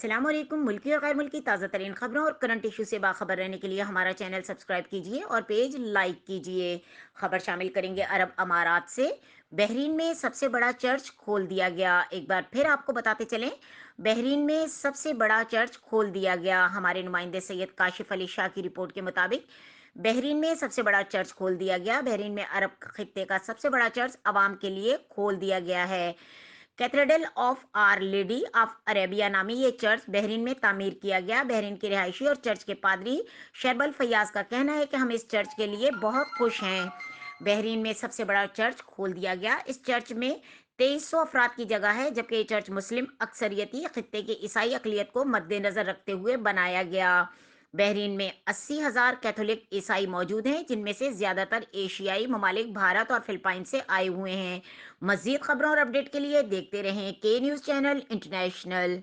अस्सलाम वालेकुम। मुल्की और गैर मुल्की ताज़ा तरीन खबरों और करंट इशू से बाखबर रहने के लिए हमारा चैनल सब्सक्राइब कीजिए और पेज लाइक कीजिए। खबर शामिल करेंगे अरब अमारात से। बहरीन में सबसे बड़ा चर्च खोल दिया गया। एक बार फिर आपको बताते चलें, बहरीन में सबसे बड़ा चर्च खोल दिया गया। हमारे नुमाइंदे सैयद काशिफ अली शाह की रिपोर्ट के मुताबिक बहरीन में सबसे बड़ा चर्च खोल दिया गया। बहरीन में अरब खित्ते का सबसे बड़ा चर्च अवाम के लिए खोल दिया गया है। Cathedral of our lady of Arabia नामी ये चर्च बहरीन में तामीर किया गया। बहरीन के रिहायशी और चर्च के पादरी शरबल फयाज का कहना है कि हम इस चर्च के लिए बहुत खुश हैं। बहरीन में सबसे बड़ा चर्च खोल दिया गया। इस चर्च में 2300 अफराद की जगह है, जबकि ये चर्च मुस्लिम अक्सरियती खित्ते की ईसाई अकलियत को मद्देनजर रखते हुए बनाया गया। बहरीन में 80,000 कैथोलिक ईसाई मौजूद हैं, जिनमें से ज्यादातर एशियाई ममालिक भारत और फिलिपाइन से आए हुए हैं। मजीद खबरों और अपडेट के लिए देखते रहें के न्यूज़ चैनल इंटरनेशनल।